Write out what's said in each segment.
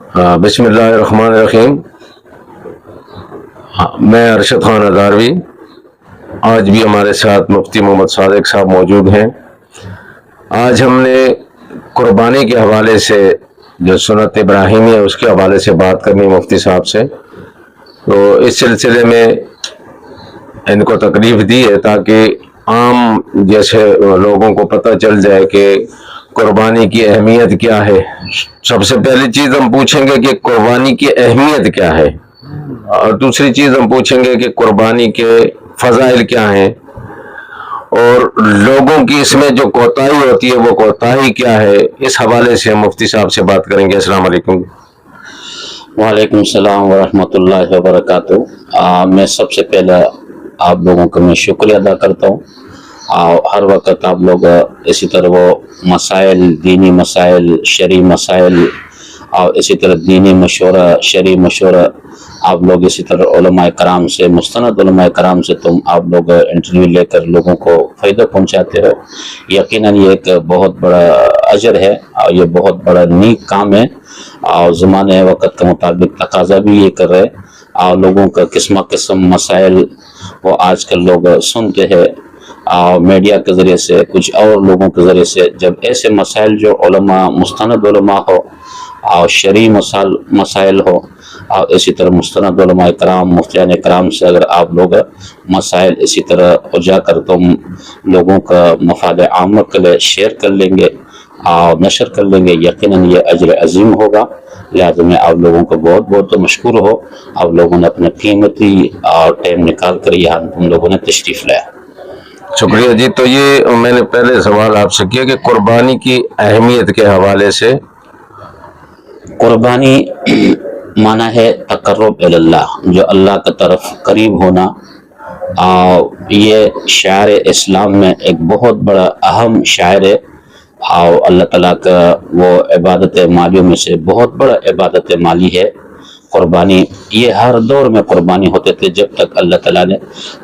بسم اللہ الرحمن الرحیم. میں ارشد خان ہزاروی. آج بھی ہمارے ساتھ مفتی محمد صادق صاحب موجود ہیں. آج ہم نے قربانی کے حوالے سے جو سنت ابراہیمی ہے اس کے حوالے سے بات کرنی مفتی صاحب سے. تو اس سلسلے میں ان کو تکلیف دی ہے تاکہ عام جیسے لوگوں کو پتہ چل جائے کہ قربانی کی اہمیت کیا ہے. سب سے پہلی چیز ہم پوچھیں گے کہ قربانی کی اہمیت کیا ہے، اور دوسری چیز ہم پوچھیں گے کہ قربانی کے فضائل کیا ہیں، اور لوگوں کی اس میں جو کوتاہی ہوتی ہے وہ کوتاہی کیا ہے. اس حوالے سے ہم مفتی صاحب سے بات کریں گے. السلام علیکم. وعلیکم السلام ورحمۃ اللہ وبرکاتہ. میں سب سے پہلے آپ لوگوں کا میں شکریہ ادا کرتا ہوں. ہر وقت آپ لوگ اسی طرح وہ مسائل، دینی مسائل، شرعی مسائل اور اسی طرح دینی مشورہ، شرعی مشورہ، آپ لوگ اسی طرح علماء کرام سے، مستند علماء کرام سے آپ لوگ انٹرویو لے کر لوگوں کو فائدہ پہنچاتے ہو. یقیناً یہ ایک بہت بڑا اجر ہے اور یہ بہت بڑا نیک کام ہے، اور زمانے وقت کے مطابق تقاضا بھی یہ کر رہے. اور لوگوں کا قسم مسائل وہ آج کل لوگ سنتے ہیں میڈیا کے ذریعے سے، کچھ اور لوگوں کے ذریعے سے. جب ایسے مسائل جو علماء، مستند علماء ہو اور شرعی مسائل ہو، اور اسی طرح مستند علماء کرام، مفتیان کرام سے اگر آپ لوگ مسائل اسی طرح اجا کر تم لوگوں کا مفاد عامہ کے لیے شیئر کر لیں گے اور نشر کر لیں گے، یقیناً یہ اجر عظیم ہوگا. لہٰذا میں آپ لوگوں کو بہت بہت مشکور ہو. آپ لوگوں نے اپنا قیمتی اور ٹائم نکال کر یہاں تم لوگوں نے تشریف لایا. شکریہ جی. تو یہ میں نے پہلے سوال آپ سے کیا کہ قربانی کی اہمیت کے حوالے سے. قربانی معنی ہے تقرب اللہ، جو اللہ کی طرف قریب ہونا. یہ شعائر اسلام میں ایک بہت بڑا اہم شعائر ہے، اور اللہ تعالیٰ کا وہ عبادت مالیوں میں سے بہت بڑا عبادت مالی ہے قربانی. یہ ہر دور میں قربانی ہوتے تھے جب تک اللہ تعالیٰ نے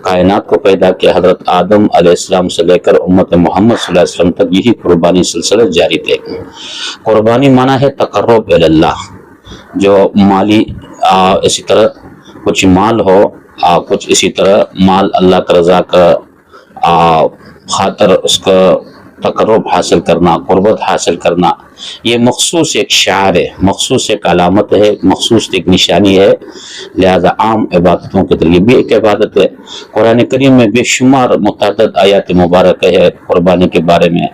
کائنات کو پیدا کیا. حضرت آدم علیہ السلام سے لے کر امت محمد صلی اللہ علیہ وسلم تک یہی قربانی سلسلہ جاری تھے. قربانی معنی ہے تقرب اللہ، جو مالی اسی طرح کچھ مال ہو، کچھ اسی طرح مال اللہ کی رضا کا خاطر اس کا تقرب حاصل کرنا، قربت حاصل کرنا. یہ مخصوص ایک شعار ہے، مخصوص ایک علامت ہے، مخصوص ایک نشانی ہے. لہذا عام عبادتوں کے لیے بھی ایک عبادت ہے. قرآن کریم میں بے شمار متعدد آیات مبارک ہے قربانی کے بارے میں.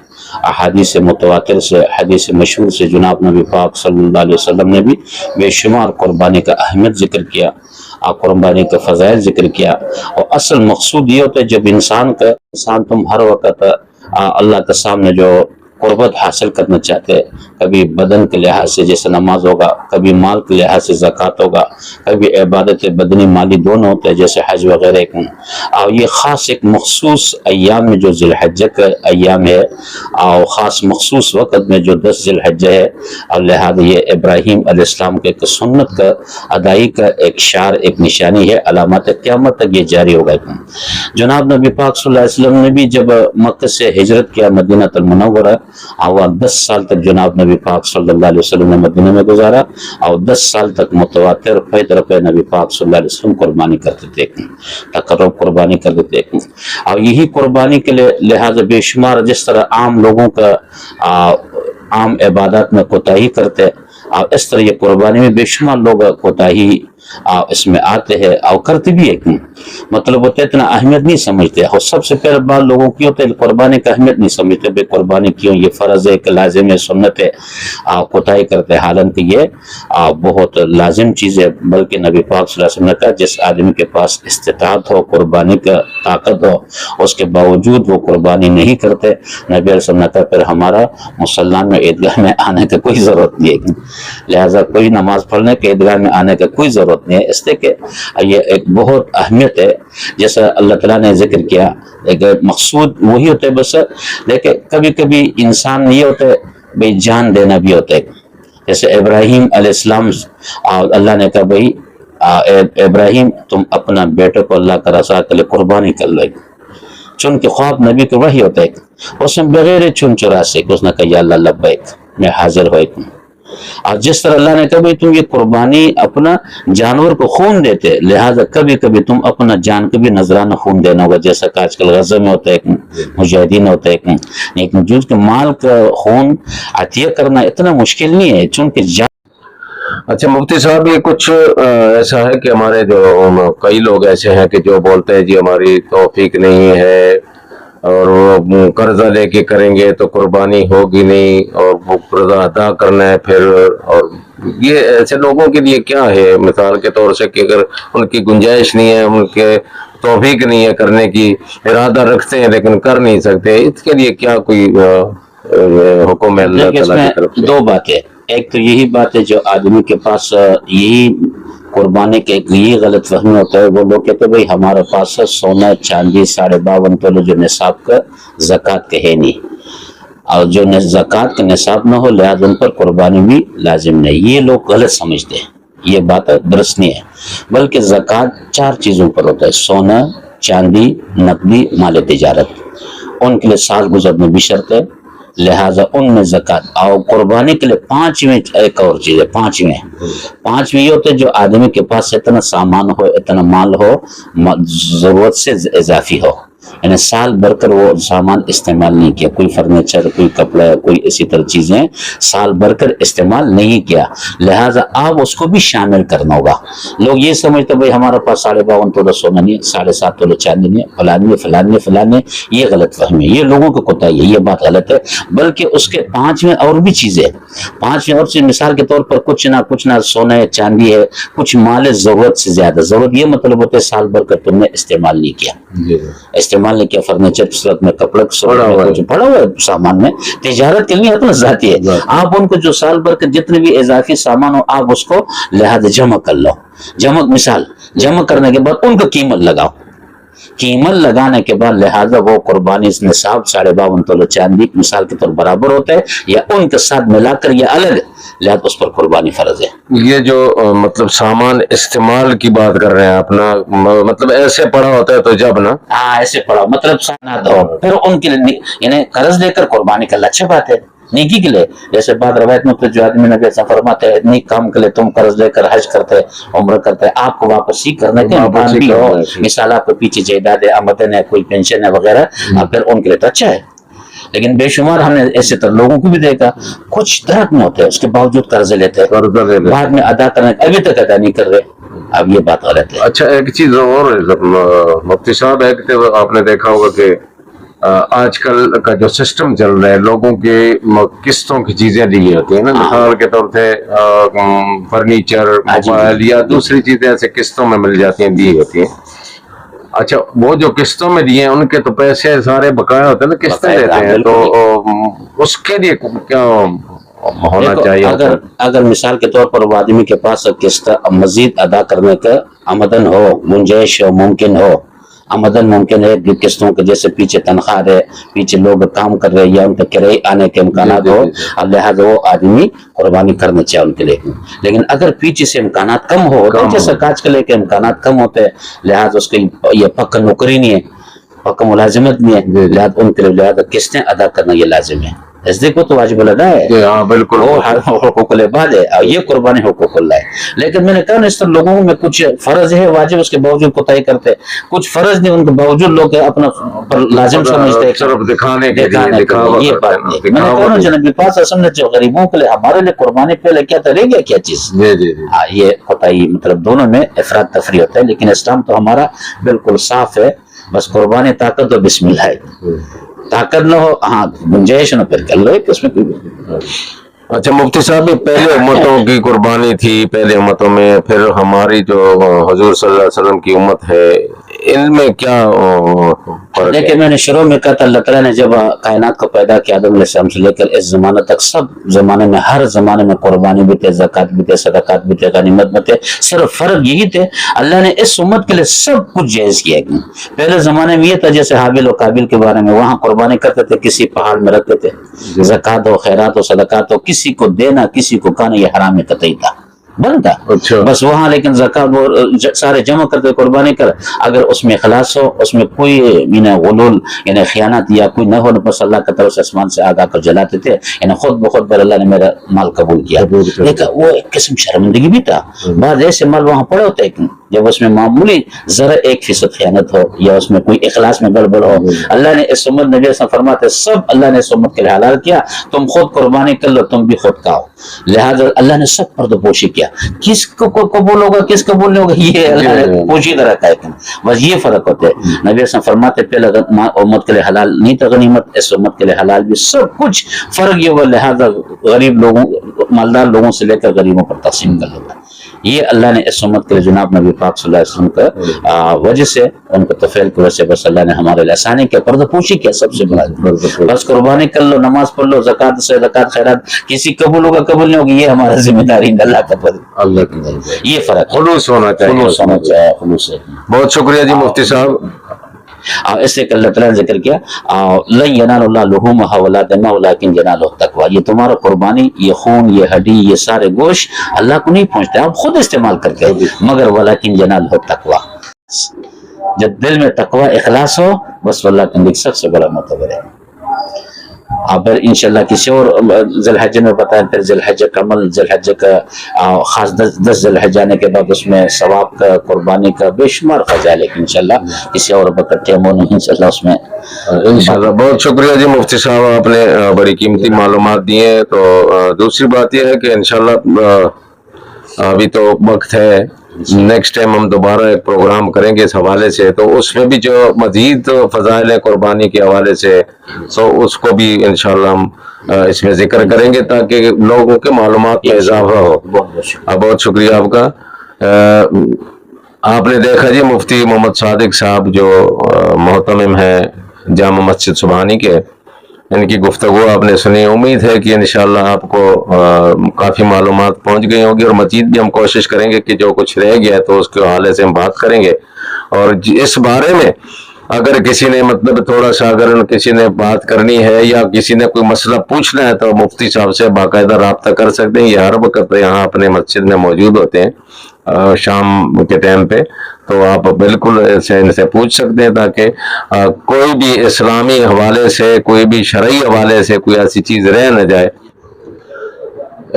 احادیث متواتر سے، حدیث مشہور سے جناب نبی پاک صلی اللہ علیہ وسلم نے بھی بے شمار قربانی کا اہمیت ذکر کیا، قربانی کا فضائل ذکر کیا. اور اصل مقصود یہ ہوتا ہے جب انسان تم ہر وقت اللہ کے سامنے جو قربت حاصل کرنا چاہتے ہیں، کبھی بدن کے لحاظ سے جیسے نماز ہوگا، کبھی مال کے لحاظ سے زکوٰۃ ہوگا، کبھی عبادت بدنی مالی دونوں ہوتے ہیں جیسے حج وغیرہ. اور یہ خاص ایک مخصوص ایام میں جو ذی الحجہ کا ایام ہے، اور خاص مخصوص وقت میں جو 10 ذی الحجہ ہے، اور لہذا یہ ابراہیم علیہ السلام کے ایک سنت کا ادائی کا ایک شعار، ایک نشانی ہے. علامات قیامت تک یہ جاری ہوگا. جناب نبی پاک صلی اللہ علیہ وسلم نے بھی جب مکہ سے ہجرت کیا مدینہ المنورہ، اور 10 سال تک جناب نبی پاک صلی اللہ علیہ وسلم نے مدینہ میں گزارا، اور 10 سال تک متواتر پہ نبی پاک صلی اللہ علیہ وسلم قربانی کرتے تھے، تقرب قربانی کرتے تھے. اور یہی قربانی کے لحاظ بے شمار جس طرح عام لوگوں کا عام عبادات میں کوتاہی کرتے، اور اس طرح یہ قربانی میں بے شمار لوگ کوتاہی اس میں آتے ہیں اور کرتے بھی ایک مطلب ہوتا ہے اتنا اہمیت نہیں سمجھتے. اور سب سے پہلے بات لوگوں کی ہوتے ہے قربانی کا اہمیت نہیں سمجھتے. بے قربانی کیوں، یہ فرض ہے کہ لازم ہے، سنت ہے، کوتاہی کرتے. حالانکہ یہ بہت لازم چیز ہے. بلکہ نبی پاک صلی اللہ علیہ وسلم نے کہا جس آدمی کے پاس استطاعت ہو، قربانی کا طاقت ہو، اس کے باوجود وہ قربانی نہیں کرتے، نبی علیہ السلام نے کہا پھر ہمارا مسلمان میں عیدگاہ میں آنے کا کوئی ضرورت نہیں ہے. لہٰذا کوئی نماز پڑھنے کے عیدگاہ میں آنے کا کوئی ضرورت نہیں ہے. اس لیے کہ یہ ایک بہت اہمیت ہے. جیسا اللہ تعالیٰ نے ذکر کیا، ایک مقصود وہی ہوتا ہے بس. لیکن کبھی کبھی انسان یہ ہوتا ہے بھئی جان دینا بھی ہوتا ہے. جیسے ابراہیم علیہ السلام، اللہ نے کہا بھئی ابراہیم تم اپنا بیٹے کو اللہ کا رضا کے لیے قربانی کر لے. چن کے خواب نبی کو وحی ہوتا ہے. اس نے بغیر چن چرا سے اس نے کہا یا اللہ لبیک، میں حاضر ہوئے. اور جس طرح اللہ نے کبھی تم یہ قربانی اپنا جانور کو خون دیتے، لہذا کبھی کبھی تم اپنا جان کو بھی نذرانہ خون دینا ہوگا، جیسا کہ آج کل غزہ میں ہوتا ہے، ایک مجاہدین ہوتا ہے، ایک موجود کے مال کا خون عطیہ کرنا اتنا مشکل نہیں ہے، چونکہ اچھا مفتی صاحب، یہ کچھ ایسا ہے کہ ہمارے جو کئی لوگ ایسے ہیں کہ جو بولتے ہیں جی ہماری توفیق نہیں ہے اور وہ قرضہ لے کے کریں گے تو قربانی ہوگی نہیں، اور وہ قرضہ ادا کرنا ہے پھر، اور یہ ایسے لوگوں کے لیے کیا ہے مثال کے طور سے کہ اگر ان کی گنجائش نہیں ہے، ان کے توفیق نہیں ہے کرنے کی، ارادہ رکھتے ہیں لیکن کر نہیں سکتے، اس کے لیے کیا کوئی حکم ہے اللہ اس تعالیٰ میں کی طرف سے؟ دو باتیں، ایک تو یہی بات ہے جو آدمی کے پاس یہی قربانی کے یہی غلط فہمی ہوتا ہے، وہ لوگ کہتے ہیں بھئی ہمارے پاس سونا چاندی 52.5 تولے جو نصاب کا زکوٰۃ کے ہے نہیں، اور جو زکوٰۃ کا نصاب نہ ہو لہذا ان پر قربانی بھی لازم نہیں، یہ لوگ غلط سمجھتے ہیں، یہ بات درست نہیں ہے، بلکہ زکوٰۃ 4 چیزوں پر ہوتا ہے، سونا، چاندی، نقدی، مال تجارت، ان کے لیے سال گزرنے بھی شرط ہے، لہذا ان میں زکوٰۃ، اور قربانی کے لیے 5ویں ایک اور چیز ہے، 5ویں یہ ہوتا ہے جو آدمی کے پاس اتنا سامان ہو، اتنا مال ہو، ضرورت سے اضافی ہو، یعنی سال بھر کر وہ سامان استعمال نہیں کیا، کوئی فرنیچر، کوئی کپڑا، کوئی اسی طرح چیزیں سال بھر کر استعمال نہیں کیا، لہٰذا آپ اس کو بھی شامل کرنا ہوگا۔ لوگ یہ سمجھتے بھئی ہمارا پاس 52.5 تولے سونا نہیں، 7.5 تولے چاندی نہیں، فلانی، یہ غلط فہمی ہے، یہ لوگوں کو کوتاہی ہے، یہ بات غلط ہے، بلکہ اس کے 5ویں اور بھی چیزیں، 5ویں اور چیز مثال کے طور پر کچھ نہ سونا ہے، چاندی ہے، کچھ مال ضرورت سے زیادہ، ضرورت یہ مطلب ہوتا ہے سال بھر کر تم نے استعمال نہیں کیا، استعمال نہیں کیا، فرنیچر کی صورت میں، کپڑے کی صورت میں، کچھ پڑا ہوا ہے سامان میں، تجارت کے لیے اپنا ذاتی ہے، آپ ان کو جو سال بھر کے جتنے بھی اضافی سامان ہو آپ اس کو لہذا جمع کر لو، جمع کرنے کے بعد ان کو قیمت لگاؤ، قیمت لگانے کے بعد لہذا وہ قربانی اس نصاب 52.5 تولے چاندی مثال کے طور برابر ہوتا ہے یا ان کے ساتھ ملا کر یا الگ، لہذا اس پر قربانی فرض ہے۔ یہ جو مطلب سامان استعمال کی بات کر رہے ہیں اپنا، مطلب ایسے پڑا ہوتا ہے تو جب نا، ہاں ایسے پڑا مطلب سانات ہو، پھر ان کے لیے یعنی قرض دے کر قربانی کرنا اچھا بات ہے، نیکی کے لیے، جیسے بعد روایت میں تو جو آدمی نبی ایسا فرماتے ہیں نیک کام کے لیے تم قرض دے کر حج کرتے عمرہ کرتے، آپ کو واپسی کرنے کے امکان بھی ہو، مثال آپ کو پیچھے جائیداد ہے، آمدن ہے، کوئی پینشن ہے وغیرہ، پھر ان کے لیے تو اچھا ہے، لیکن بے شمار ہم نے ایسے طرح لوگوں کو بھی دیکھا کچھ درخت میں ہوتے ہیں اس کے باوجود قرضے لیتے ہیں، بعد میں ادا کرنے ابھی تک ادا نہیں کر رہے، اب یہ بات غلط ہے۔ اچھا ایک چیز اور مفتی صاحب، ایک آپ نے دیکھا ہوگا کہ آج کل کا جو سسٹم چل رہا ہے، لوگوں کی قسطوں کی چیزیں دی ہوتی ہیں نا، مثال کے طور پہ فرنیچر، موبائل یا دوسری چیزیں ایسے قسطوں میں مل جاتی ہیں، دی ہوتی ہیں، اچھا وہ جو قسطوں میں دیے ہیں ان کے تو پیسے سارے بقایا ہوتے ہیں نا، قسطیں دیتے ہیں، تو اس کے لیے کیا ہونا چاہیے؟ اگر مثال کے طور پر وہ آدمی کے پاس قسط مزید ادا کرنے کا آمدن ہو، گنجائش ہو، ممکن ہو، آمدن ممکن ہے قسطوں کے، جیسے پیچھے تنخواہ ہے، پیچھے لوگ کام کر رہے ہیں یا ان کے کرائے آنے کے امکانات ہو، لہٰذا وہ آدمی قربانی کرنا چاہے ان کے لیے، لیکن اگر پیچھے سے امکانات کم ہو، جیسے آج کل کے امکانات کم ہوتے ہیں، لہٰذا اس کی یہ پکا نوکری نہیں ہے، پکا ملازمت نہیں ہے، لہٰذا ان کے لیے لہٰذا قسطیں ادا کرنا یہ لازم ہے، کو تو واجب الادا ہے، ہاں بالکل، وہ حقوق العباد ہے اور یہ قربانی حقوق اللہ ہے، لیکن میں نے کہا نا اس طرح لوگوں میں کچھ فرض ہے واجب، اس کے باوجود کوتاہی کرتے، کچھ فرض نہیں ان کے باوجود لوگ اپنا لازم سمجھتے ہیں، صرف دکھانے کے لیے، یہ بات نہیں۔ میں نے کہا نا جناب پاس اصل میں جو غریبوں کے لیے ہمارے لیے قربانی پہلے کیا رہ گیا کیا چیز، یہ کوتاہی مطلب دونوں میں افراد تفریح ہوتا ہے، لیکن اسلام تو ہمارا بالکل صاف ہے، بس قربانی طاقت و بسم اللہ ہے، طاقت نہ ہو ہاں گنجائش نہ پھر کر لو، اس میں کوئی۔ اچھا مفتی صاحب، پہلے امتوں کی قربانی تھی، پہلے امتوں میں، پھر ہماری جو حضور صلی اللہ علیہ وسلم کی امت ہے، ان میں کیا فرق ہے؟ دیکھیں میں نے شروع میں کہا تھا اللہ تعالیٰ نے جب کائنات کو پیدا کیا آدم علیہ السلام سے لے کر اس زمانہ تک، سب زمانے میں ہر زمانے میں قربانی بھی تھے، زکوٰۃ بھی تھے، صدقات بھی تھے، غنیمت بھی تھے، صرف فرق یہی تھے اللہ نے اس امت کے لیے سب کچھ جائز کیا ہے۔ پہلے زمانے میں یہ تھا جیسے حابیل و قابیل کے بارے میں، وہاں قربانی کرتے تھے، کسی پہاڑ میں رکھتے تھے، زکوٰۃ ہو، خیرات ہو، صدقات ہو، کسی کو دینا، کسی کو کھانا، یہ حرام قطعی تھا، بند تھا. اچھا. بس وہاں لیکن زکات وہ سارے جمع کرتے قربانی کر, اگر اس میں اخلاص ہو, اس میں کوئی غلول یعنی خیانت یا کوئی نہ ہو, بس اللہ کی طرف سے آسمان سے آگا کر جلاتے تھے, یعنی خود بخود بر اللہ نے میرا مال قبول کیا. لیکن وہ ایک قسم شرمندگی بھی تھا. بعض ایسے مال وہاں پڑے ہوتے ہیں جب اس میں معمولی ذرا 1% خیانت ہو یا اس میں کوئی اخلاص میں گڑبڑ ہو, اللہ نے اس امت نبی سے فرماتے سب اللہ نے اس امت کے لیے حلال کیا, تم خود قربانی کر لو, تم بھی خود کھاؤ. لہذا اللہ نے سب پردہ پوشی کیا. کس کو قبول ہوگا کس قبول نہیں ہوگا یہ اللہ نے پوشیدہ رکھا ہے. بس یہ فرق ہوتا ہے. نبی سے فرماتے پہلے امت کے لیے حلال نہیں تھا غنیمت, اس امت کے لیے حلال بھی سب کچھ. فرق یہ ہوا لہذا غریب لوگوں مالدار لوگوں سے لے کر غریبوں پر تقسیم کر لیتا. یہ اللہ نے اس امت کے لیے جناب نبی پاک صلی اللہ علیہ وسلم کا وجہ سے ان کو تفعیل کی وجہ سے بس اللہ نے ہمارے لیے آسانی کیا, پردہ پوشی کیا سب سے بڑا. بس قربانی کر لو, نماز پڑھ لو, زکات سے زکات خیرات کسی قبول ہوگا قبول نہیں ہوگی یہ ہمارا ذمہ داری ہے, اللہ کا فضل. اللہ کی یہ فرق خلوص ہونا چاہیے. خلوص ہونا چاہیے, خلوص ہے. بہت شکریہ جی مفتی صاحب. اس سے اللہ تعالیٰ نے ذکر کیا لن ینال اللہ لحومها ولا دماء ولکن ینالہ التقویٰ. یہ تمہارا قربانی, یہ خون, یہ ہڈی, یہ سارے گوشت اللہ کو نہیں پہنچتے, آپ خود استعمال کرتے ہیں, مگر ولکن ینالہ التقویٰ. جب دل میں تقوی اخلاص ہو بس اللہ کے لیے سب سے بڑا معتبر ہے. آپ انشاءاللہ کسی اور ذی الحجہ میں بتائیں, پھر ذی الحجہ کا عمل, ذی الحجہ کا خاص 10 ذی الحجہ آنے کے بعد اس میں ثواب کا, قربانی کا بے شمار خزائن, لیکن انشاءاللہ کسی اور اکٹھے ہم انشاءاللہ اس میں انشاءاللہ. بہت شکریہ جی مفتی صاحب, آپ نے بڑی قیمتی معلومات دی ہیں. تو دوسری بات یہ ہے کہ انشاءاللہ ابھی تو وقت ہے, نیکسٹ ٹائم ہم دوبارہ ایک پروگرام کریں گے اس حوالے سے, تو اس میں بھی جو مزید فضائل ہے قربانی کے حوالے سے تو اس کو بھی انشاءاللہ ہم اس میں ذکر کریں گے تاکہ لوگوں کے معلومات میں اضافہ ہو. بہت شکریہ آپ کا. آپ نے دیکھا جی مفتی محمد صادق صاحب جو محتمم ہیں جامع مسجد سبحانی کے, ان کی گفتگو آپ نے سنی. امید ہے کہ انشاءاللہ آپ کو کافی معلومات پہنچ گئی ہوگی, اور مزید بھی ہم کوشش کریں گے کہ جو کچھ رہ گیا ہے تو اس کے حوالے سے ہم بات کریں گے. اور اس بارے میں اگر کسی نے مطلب تھوڑا سا اگر کسی نے بات کرنی ہے یا کسی نے کوئی مسئلہ پوچھنا ہے تو مفتی صاحب سے باقاعدہ رابطہ کر سکتے ہیں. یہ ہر وقت یہاں اپنے مسجد میں موجود ہوتے ہیں شام کے ٹائم پہ, تو آپ بالکل ان سے پوچھ سکتے ہیں تاکہ کوئی بھی اسلامی حوالے سے, کوئی بھی شرعی حوالے سے کوئی ایسی چیز رہ نہ جائے.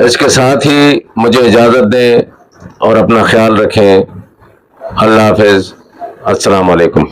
اس کے ساتھ ہی مجھے اجازت دیں اور اپنا خیال رکھیں. اللہ حافظ. السلام علیکم.